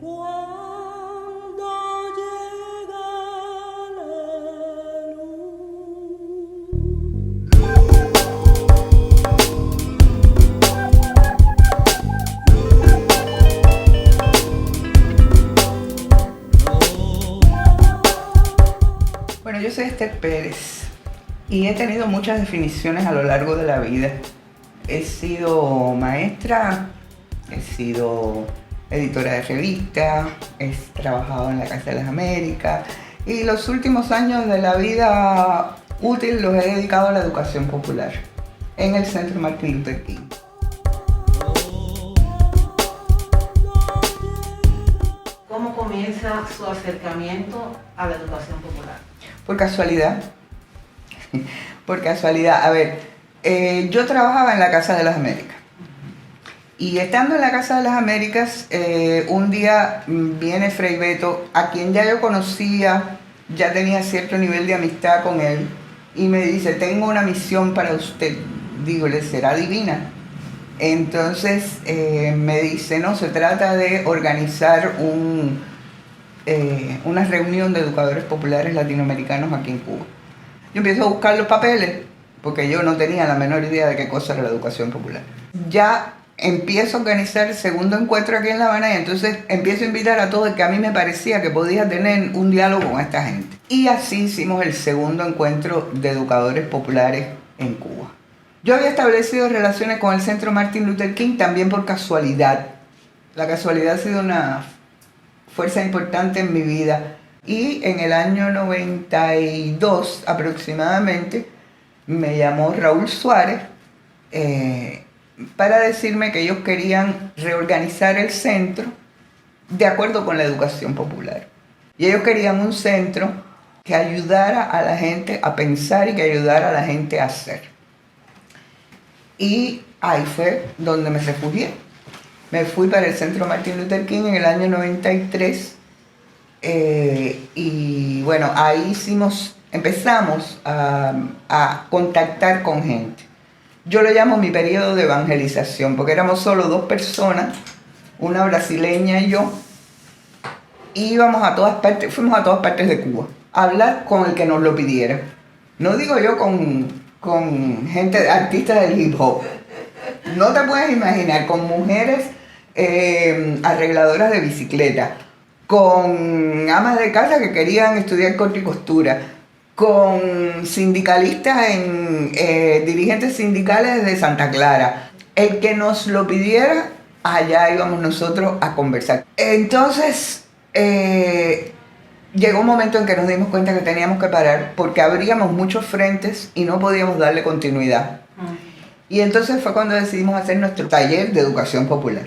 Cuando llega la Bueno, yo soy Esther Pérez y he tenido muchas definiciones a lo largo de la vida. He sido maestra, he sido editora de revistas, he trabajado en la Casa de las Américas y los últimos años de la vida útil los he dedicado a la educación popular en el Centro Martin Luther King. ¿Cómo comienza su acercamiento a la educación popular? Por casualidad. Por casualidad. A ver, yo trabajaba en la Casa de las Américas. Y estando en la Casa de las Américas, un día viene Fray Beto, a quien ya yo conocía, ya tenía cierto nivel de amistad con él, y me dice, tengo una misión para usted. Digo, ¿le será divina? Entonces me dice, no, se trata de organizar una reunión de educadores populares latinoamericanos aquí en Cuba. Yo empiezo a buscar los papeles, porque yo no tenía la menor idea de qué cosa era la educación popular. Ya empiezo a organizar el segundo encuentro aquí en La Habana y entonces empiezo a invitar a todos el que a mí me parecía que podía tener un diálogo con esta gente. Y así hicimos el segundo encuentro de educadores populares en Cuba. Yo había establecido relaciones con el Centro Martin Luther King también por casualidad. La casualidad ha sido una fuerza importante en mi vida. Y en el año 92 aproximadamente me llamó Raúl Suárez para decirme que ellos querían reorganizar el centro de acuerdo con la educación popular. Y ellos querían un centro que ayudara a la gente a pensar y que ayudara a la gente a hacer. Y ahí fue donde me refugié. Me fui para el Centro Martin Luther King en el año 93 y bueno, ahí empezamos a contactar con gente. Yo lo llamo mi periodo de evangelización, porque éramos solo dos personas, una brasileña y yo, y íbamos a todas partes, fuimos a todas partes de Cuba, a hablar con el que nos lo pidiera. No digo yo con gente, artistas del hip hop, no te puedes imaginar, con mujeres arregladoras de bicicleta, con amas de casa que querían estudiar corte y costura, con sindicalistas, dirigentes sindicales de Santa Clara. El que nos lo pidiera, allá íbamos nosotros a conversar. Entonces, llegó un momento en que nos dimos cuenta que teníamos que parar porque abríamos muchos frentes y no podíamos darle continuidad. Y entonces fue cuando decidimos hacer nuestro taller de educación popular.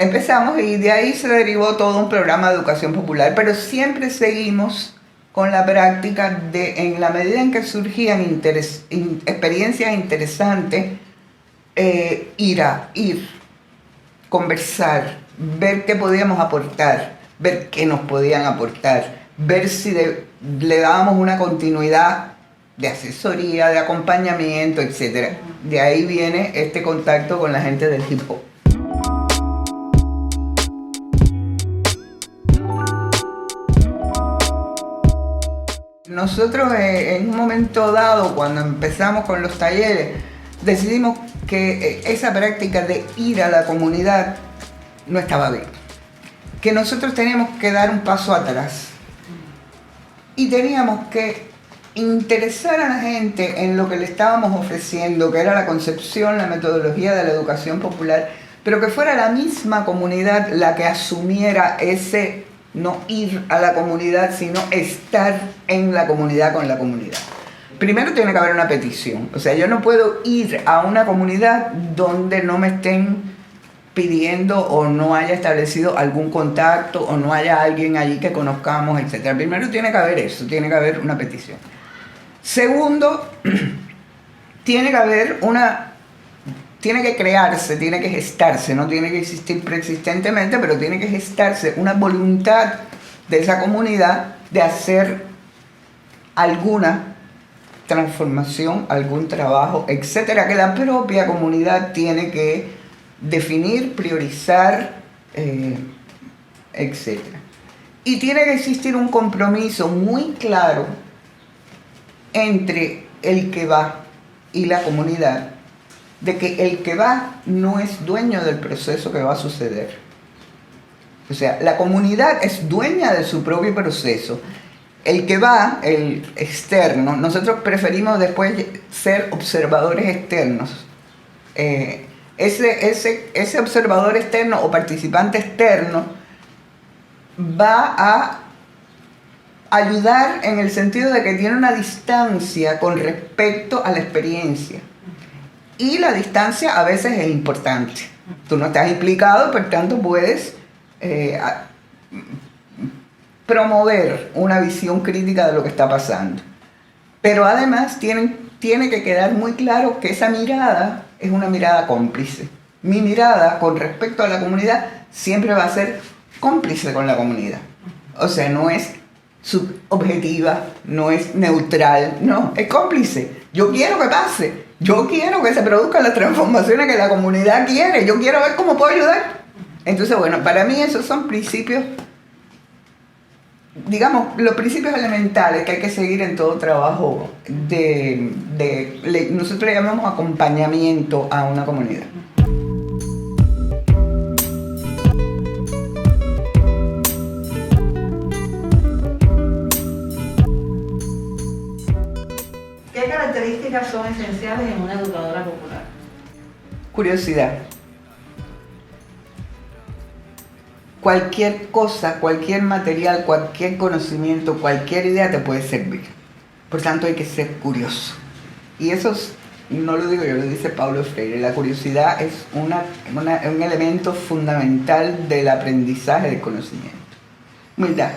Empezamos y de ahí se derivó todo un programa de educación popular, pero siempre seguimos con la práctica de, en la medida en que surgían experiencias interesantes, ir, conversar, ver qué podíamos aportar, ver qué nos podían aportar, ver si le dábamos una continuidad de asesoría, de acompañamiento, etc. De ahí viene este contacto con la gente del hip hop. Nosotros en un momento dado, cuando empezamos con los talleres, decidimos que esa práctica de ir a la comunidad no estaba bien. Que nosotros teníamos que dar un paso atrás. Y teníamos que interesar a la gente en lo que le estábamos ofreciendo, que era la concepción, la metodología de la educación popular, pero que fuera la misma comunidad la que asumiera ese no ir a la comunidad, sino estar en la comunidad con la comunidad. Primero tiene que haber una petición. O sea, yo no puedo ir a una comunidad donde no me estén pidiendo o no haya establecido algún contacto o no haya alguien allí que conozcamos, etc. Primero tiene que haber eso, tiene que haber una petición. Segundo, tiene que crearse, tiene que gestarse, no tiene que existir preexistentemente, pero tiene que gestarse una voluntad de esa comunidad de hacer alguna transformación, algún trabajo, etcétera, que la propia comunidad tiene que definir, priorizar etc. Y tiene que existir un compromiso muy claro entre el que va y la comunidad, de que el que va no es dueño del proceso que va a suceder. O sea, la comunidad es dueña de su propio proceso. El que va, el externo, nosotros preferimos después ser observadores externos. Ese observador externo o participante externo va a ayudar en el sentido de que tiene una distancia con respecto a la experiencia. Y la distancia a veces es importante. Tú no estás implicado, por tanto puedes promover una visión crítica de lo que está pasando. Pero además tiene que quedar muy claro que esa mirada es una mirada cómplice. Mi mirada con respecto a la comunidad siempre va a ser cómplice con la comunidad. O sea, no es subobjetiva, no es neutral, no, es cómplice. Yo quiero que pase, yo quiero que se produzcan las transformaciones que la comunidad quiere, yo quiero ver cómo puedo ayudar. Entonces, bueno, para mí esos son principios, digamos, los principios elementales que hay que seguir en todo trabajo nosotros le llamamos acompañamiento a una comunidad. ¿Qué características son esenciales en una educadora popular? Curiosidad. Cualquier cosa, cualquier material, cualquier conocimiento, cualquier idea te puede servir. Por tanto, hay que ser curioso. Y eso no lo digo yo, lo dice Paulo Freire. La curiosidad es un elemento fundamental del aprendizaje del conocimiento. Humildad.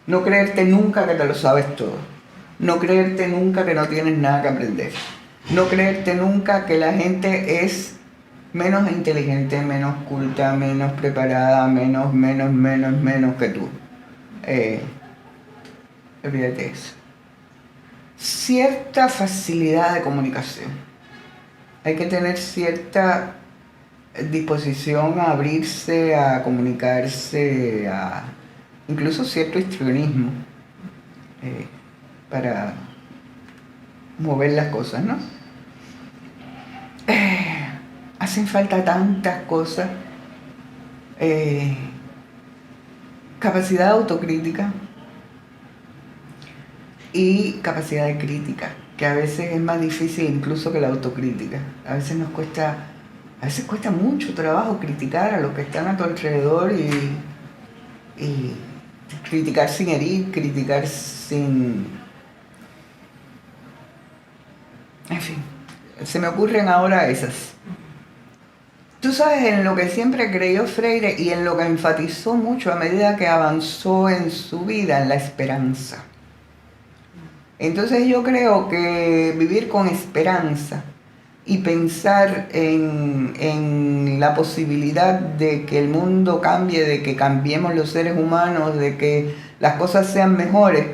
No creerte nunca que te lo sabes todo. No creerte nunca que no tienes nada que aprender. No creerte nunca que la gente es menos inteligente, menos culta, menos preparada, menos que tú. Olvídate eso. Cierta facilidad de comunicación. Hay que tener cierta disposición a abrirse, a comunicarse, incluso cierto histrionismo para mover las cosas, ¿no? Hacen falta tantas cosas. Capacidad de autocrítica y capacidad de crítica, que a veces es más difícil incluso que la autocrítica. A veces cuesta mucho trabajo criticar a los que están a tu alrededor y criticar sin herir, criticar sin... En fin, se me ocurren ahora esas. Tú sabes en lo que siempre creyó Freire y en lo que enfatizó mucho a medida que avanzó en su vida, en la esperanza. Entonces yo creo que vivir con esperanza y pensar en la posibilidad de que el mundo cambie, de que cambiemos los seres humanos, de que las cosas sean mejores,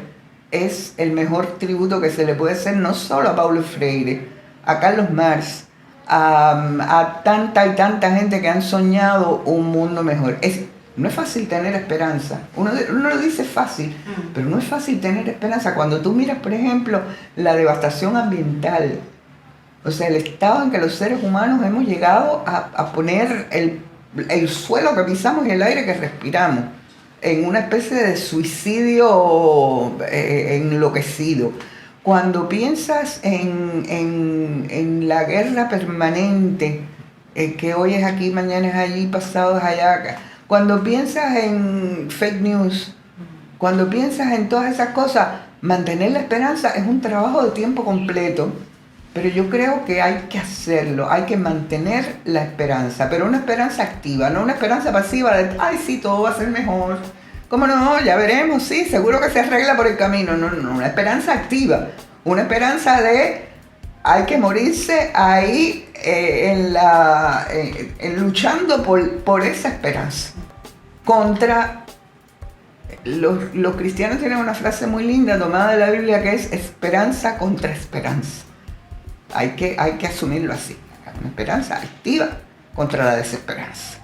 es el mejor tributo que se le puede hacer no solo a Paulo Freire, a Carlos Marx, a tanta y tanta gente que han soñado un mundo mejor. No es fácil tener esperanza. Uno lo dice fácil, pero no es fácil tener esperanza. Cuando tú miras, por ejemplo, la devastación ambiental, o sea, el estado en que los seres humanos hemos llegado a poner el suelo que pisamos y el aire que respiramos en una especie de suicidio enloquecido. Cuando piensas en la guerra permanente, que hoy es aquí, mañana es allí, pasado es allá, cuando piensas en fake news, cuando piensas en todas esas cosas, mantener la esperanza es un trabajo de tiempo completo, pero yo creo que hay que hacerlo, hay que mantener la esperanza, pero una esperanza activa, no una esperanza pasiva de, ay sí, todo va a ser mejor. ¿Cómo no? Ya veremos, sí, seguro que se arregla por el camino. No, una esperanza activa. Una esperanza de hay que morirse ahí luchando por esa esperanza. Los cristianos tienen una frase muy linda tomada de la Biblia que es esperanza contra esperanza. Hay que asumirlo así. Una esperanza activa contra la desesperanza.